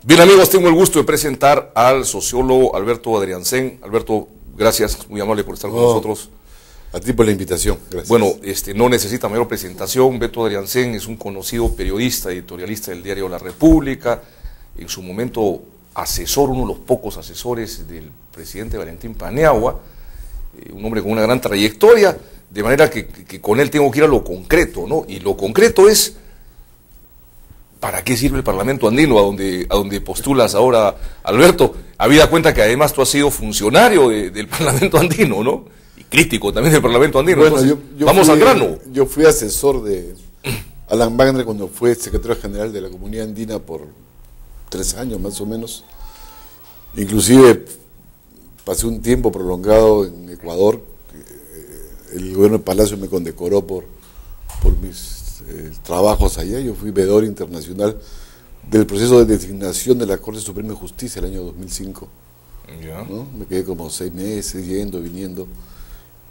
Bien, amigos, tengo el gusto de presentar al sociólogo Alberto Adriancén. Alberto, gracias, muy amable por estar con nosotros. A ti por la invitación, gracias. Bueno, no necesita mayor presentación. Beto Adriancén es un conocido periodista, editorialista del diario La República, en su momento asesor, uno de los pocos asesores del presidente Valentín Paniagua, un hombre con una gran trayectoria, de manera que con él tengo que ir a lo concreto, ¿no? Y lo concreto es, ¿para qué sirve el Parlamento Andino a donde postulas ahora, Alberto? Habida cuenta que además tú has sido funcionario del Parlamento Andino, ¿no? Y crítico también del Parlamento Andino. Bueno, entonces, yo vamos al grano. Yo fui asesor de Alan Wagner cuando fue secretario general de la Comunidad Andina por 3 años más o menos. Inclusive pasé un tiempo prolongado en Ecuador. El gobierno de Palacio me condecoró por mis trabajos allá. Yo fui veedor internacional del proceso de designación de la Corte Suprema de Justicia el año 2005. Ya. ¿No? Me quedé como 6 meses yendo, viniendo,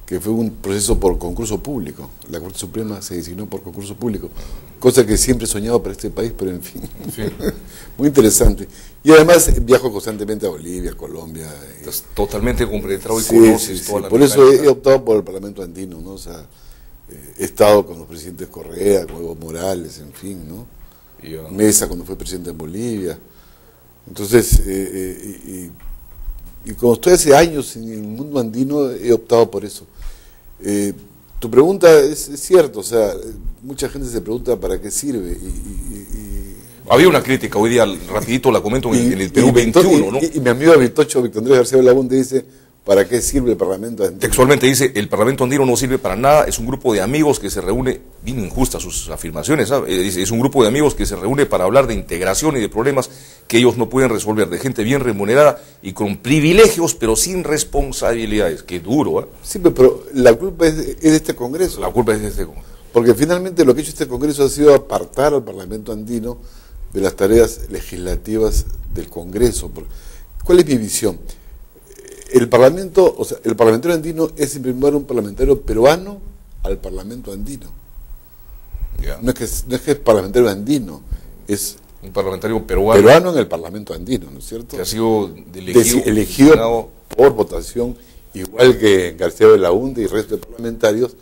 que fue un proceso por concurso público. La Corte Suprema se designó por concurso público, cosa que siempre he soñado para este país, pero en fin, sí. Muy interesante. Y además viajo constantemente a Bolivia, Colombia. Estás totalmente compenetrado y sí, conoces sí, toda sí. la Por eso he optado por el Parlamento Andino, ¿no? O sea, he estado con los presidentes Correa, con Evo Morales, en fin, ¿no? Yeah. Mesa cuando fue presidente en Bolivia. Entonces, y como estoy hace años en el mundo andino, he optado por eso. Tu pregunta es cierta, o sea, mucha gente se pregunta para qué sirve. Había una crítica hoy día, rapidito la comento, en el Perú 21, ¿no? Y mi amigo Víctor Andrés García Belaúnde dice, ¿para qué sirve el Parlamento Andino? Textualmente dice, el Parlamento Andino no sirve para nada, es un grupo de amigos que se reúne, bien injustas sus afirmaciones, ¿sabes? Dice, es un grupo de amigos que se reúne para hablar de integración y de problemas que ellos no pueden resolver, de gente bien remunerada y con privilegios, pero sin responsabilidades. Qué duro, ¿eh? Sí, pero la culpa es de este Congreso. La culpa es de este Congreso. Porque finalmente lo que ha hecho este Congreso ha sido apartar al Parlamento Andino de las tareas legislativas del Congreso. ¿Cuál es mi visión? El Parlamento, o sea, el parlamentario andino es en primer lugar un parlamentario peruano al Parlamento andino. Yeah. No es que es parlamentario andino, es un parlamentario peruano. Peruano en el Parlamento andino, ¿no es cierto? Que ha sido elegido por votación, igual que García Belaúnde y el resto de parlamentarios,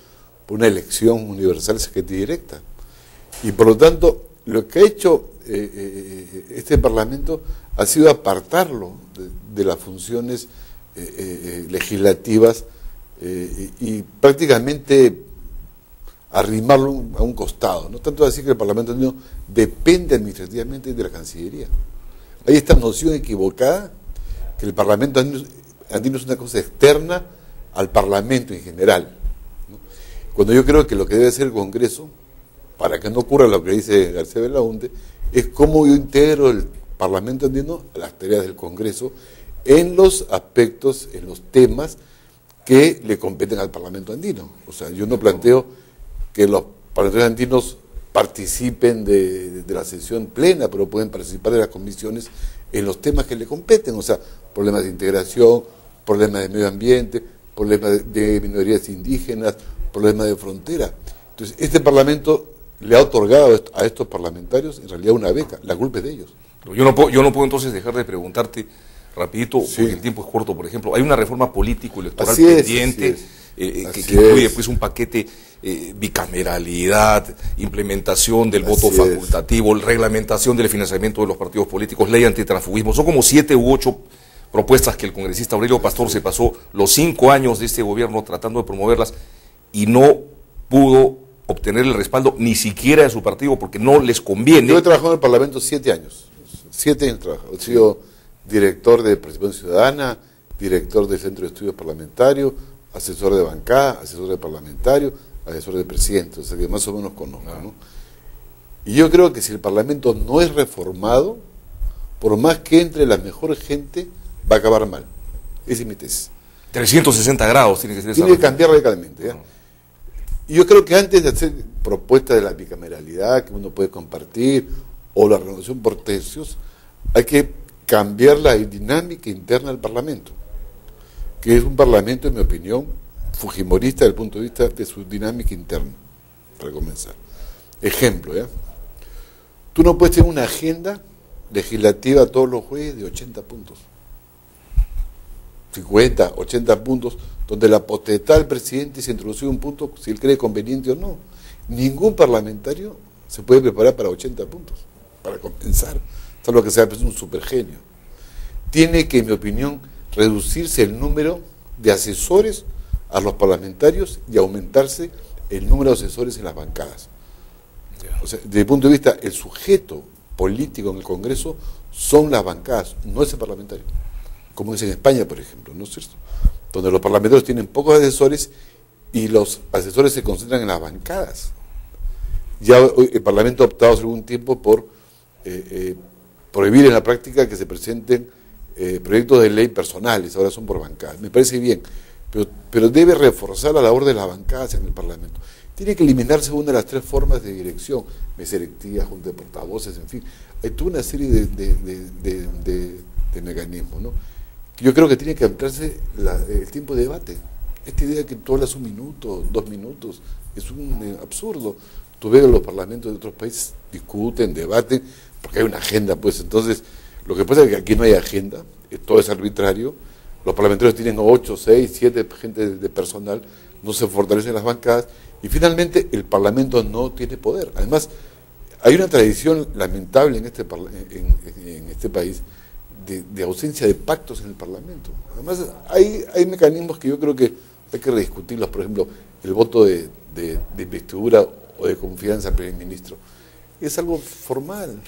por una elección universal secreta y directa. Y por lo tanto, lo que ha hecho este Parlamento ha sido apartarlo de las funciones legislativas y prácticamente arrimarlo a un costado, no tanto así que el Parlamento andino depende administrativamente de la Cancillería. Hay esta noción equivocada que el Parlamento andino es una cosa externa al Parlamento en general, ¿no? Cuando yo creo que lo que debe hacer el Congreso, para que no ocurra lo que dice García Belaúnde, es cómo yo integro el Parlamento andino a las tareas del Congreso en los aspectos, en los temas que le competen al Parlamento andino. O sea, yo no planteo que los parlamentarios andinos participen de la sesión plena, pero pueden participar de las comisiones en los temas que le competen, o sea, problemas de integración, problemas de medio ambiente, problemas de minorías indígenas, problemas de frontera. Entonces, este Parlamento le ha otorgado a estos parlamentarios en realidad una beca, la culpa es de ellos. Yo no puedo entonces dejar de preguntarte rapidito, sí, porque el tiempo es corto, por ejemplo, hay una reforma político-electoral pendiente que incluye pues un paquete bicameralidad, implementación del voto facultativo, reglamentación del financiamiento de los partidos políticos, ley antitransfugismo. Son como 7 u 8 propuestas que el congresista Aurelio Pastor se pasó los 5 años de este gobierno tratando de promoverlas y no pudo obtener el respaldo ni siquiera de su partido porque no les conviene. Yo he trabajado en el Parlamento 7 años. 7 años he trabajado. He sido director de Participación Ciudadana, director del Centro de Estudios Parlamentarios, asesor de bancada, asesor de parlamentario, asesor de presidente, o sea que más o menos conozco, ¿no? Y yo creo que si el Parlamento no es reformado, por más que entre la mejor gente, va a acabar mal. Esa es mi tesis. 360 grados tiene que ser. Tiene que cambiar radicalmente, ¿ya? Y yo creo que antes de hacer propuestas de la bicameralidad, que uno puede compartir, o la renovación por tercios, hay que cambiar la dinámica interna del Parlamento, que es un Parlamento, en mi opinión, fujimorista desde el punto de vista de su dinámica interna, para comenzar. Ejemplo, ¿ya? Tú no puedes tener una agenda legislativa todos los jueves de 80 puntos. 50, 80 puntos, donde la potestad del presidente se introduce un punto si él cree conveniente o no. Ningún parlamentario se puede preparar para 80 puntos, para compensar. Esto es lo que se llama un supergenio. Tiene que, en mi opinión, reducirse el número de asesores a los parlamentarios y aumentarse el número de asesores en las bancadas. O sea, desde el punto de vista, el sujeto político en el Congreso son las bancadas, no es el parlamentario. Como es en España, por ejemplo, ¿no es cierto? Donde los parlamentarios tienen pocos asesores y los asesores se concentran en las bancadas. Ya hoy el Parlamento ha optado hace algún tiempo por prohibir en la práctica que se presenten proyectos de ley personales, ahora son por bancadas. Me parece bien, pero debe reforzar la labor de las bancadas en el Parlamento. Tiene que eliminarse una de las 3 formas de dirección, mesa directiva, junta de portavoces, en fin. Hay toda una serie de mecanismos, ¿no? Yo creo que tiene que ampliarse el tiempo de debate. Esta idea de que tú hablas 1 minuto, 2 minutos, es un absurdo. Tú ves que los parlamentos de otros países discuten, debaten, porque hay una agenda, pues. Entonces, lo que pasa es que aquí no hay agenda, todo es arbitrario. Los parlamentarios tienen 8, 6, 7 gente de personal, no se fortalecen las bancadas, y finalmente el Parlamento no tiene poder. Además, hay una tradición lamentable en este país de ausencia de pactos en el Parlamento. Además, hay mecanismos que yo creo que hay que rediscutirlos. Por ejemplo, el voto de investidura o de confianza al primer ministro. Es algo formal,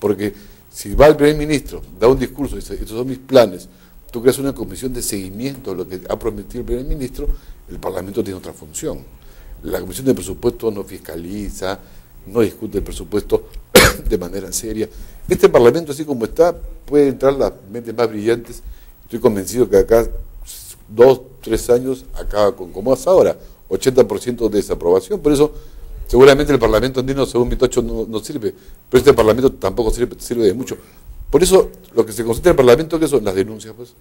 porque si va el primer ministro, da un discurso y dice, estos son mis planes, tú creas una comisión de seguimiento de lo que ha prometido el primer ministro, el Parlamento tiene otra función. La comisión de presupuesto no fiscaliza, no discute el presupuesto de manera seria. Este Parlamento, así como está, puede entrar las mentes más brillantes. Estoy convencido que acá 2, 3 años acaba con, como es ahora, 80% de desaprobación. Por eso, seguramente el Parlamento andino, según mi tocho, no sirve, pero este Parlamento tampoco sirve de mucho. Por eso, lo que se concentra en el Parlamento, que son las denuncias, pues,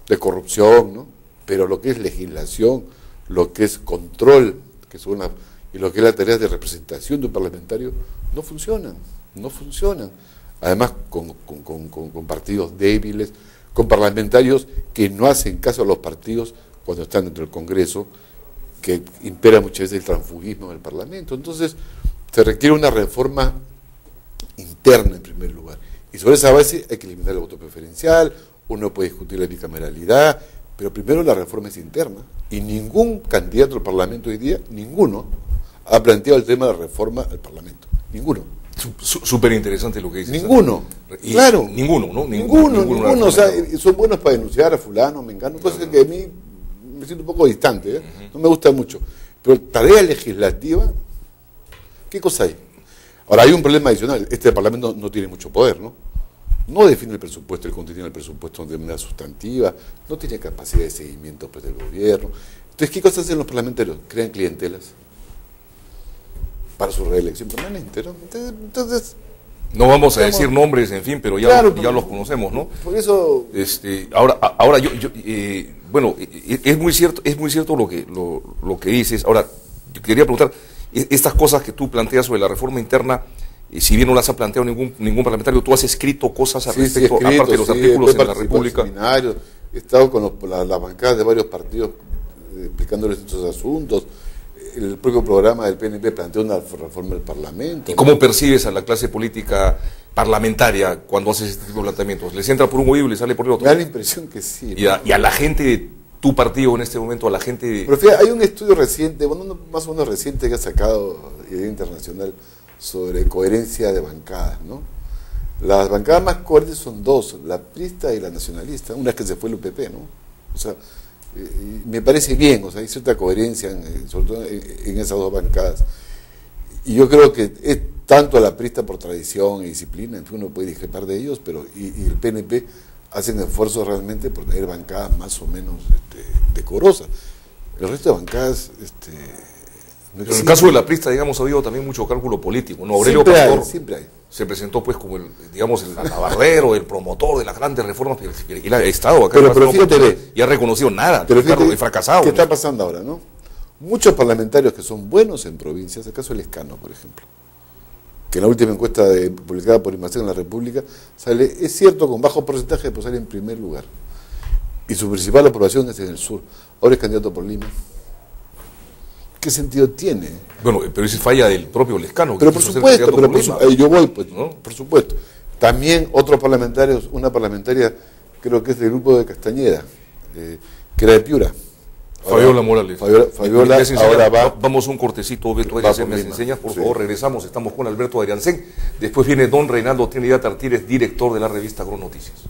de corrupción, ¿no? Pero lo que es legislación, lo que es control, y lo que es la tarea de representación de un parlamentario, no funcionan. Además, con partidos débiles, con parlamentarios que no hacen caso a los partidos cuando están dentro del Congreso, que impera muchas veces el transfugismo en el Parlamento. Entonces, se requiere una reforma interna en primer lugar. Y sobre esa base hay que eliminar el voto preferencial, uno puede discutir la bicameralidad, pero primero la reforma es interna. Y ningún candidato al Parlamento hoy día, ninguno, ha planteado el tema de la reforma al Parlamento. Ninguno. Súper interesante lo que dices. Ninguno. Claro. Ninguno, ¿no? Ninguno. O sea, son buenos para denunciar a fulano, mengano, cosas que a mí me siento un poco distante, ¿eh? No me gusta mucho. Pero tarea legislativa, ¿qué cosa hay? Ahora, hay un problema adicional. Este Parlamento no tiene mucho poder, ¿no? No define el presupuesto, el contenido del presupuesto de manera sustantiva, no tiene capacidad de seguimiento pues, del gobierno. Entonces, ¿qué cosas hacen los parlamentarios? Crean clientelas para su reelección permanente, ¿no? Entonces no vamos a decir nombres, en fin, pero ya, claro, ya los conocemos, ¿no? Por eso. Ahora bueno, es muy cierto lo que dices. Ahora, yo quería preguntar, estas cosas que tú planteas sobre la reforma interna, si bien no las ha planteado ningún parlamentario, tú has escrito cosas al respecto, aparte de los artículos en la República. He estado con las bancadas de varios partidos explicándoles estos asuntos. El propio programa del PNP planteó una reforma del Parlamento. ¿Y cómo percibes a la clase política parlamentaria cuando haces este tipo de planteamientos? ¿Les entra por un oído y les sale por el otro? Me da la impresión que sí. Y a la gente de tu partido en este momento, a la gente de... Pero fíjate, hay un estudio reciente, bueno, más o menos reciente, que ha sacado Idea Internacional sobre coherencia de bancadas, ¿no? Las bancadas más coherentes son 2, la aprista y la nacionalista, una es que se fue el UPP, ¿no? O sea, me parece bien, o sea, hay cierta coherencia, sobre todo en esas 2 bancadas. Y yo creo que es tanto a la aprista por tradición y disciplina, en fin, uno puede discrepar de ellos, pero y el PNP hacen esfuerzos realmente por tener bancadas más o menos decorosas. El resto de bancadas... no, en el caso de la aprista, digamos, ha habido también mucho cálculo político, ¿no? Aurelio Pastor siempre hay. Se presentó pues como el alabardero, el promotor de las grandes reformas, y él ha estado acá, pero fíjate, y ha reconocido nada, pero fíjate, he fracasado. ¿Qué está pasando ahora, no? Muchos parlamentarios que son buenos en provincias, el caso del Escano, por ejemplo, que en la última encuesta publicada por Inmasen en la República sale, es cierto, con bajo porcentaje, pero sale en primer lugar. Y su principal aprobación es en el sur. Ahora es candidato por Lima. ¿Qué sentido tiene? Bueno, pero esa falla del propio Lescano. Pero por supuesto, yo voy, pues, ¿no? Por supuesto. También otros parlamentarios, una parlamentaria, creo que es del grupo de Castañeda, que era de Piura. Fabiola Morales. Fabiola ahora va. Vamos a un cortecito, Beto Adriancén, me enseñas, por favor, regresamos, estamos con Alberto Adriancén. Después viene don Reinaldo Trinidad Artírez, director de la revista Agronoticias.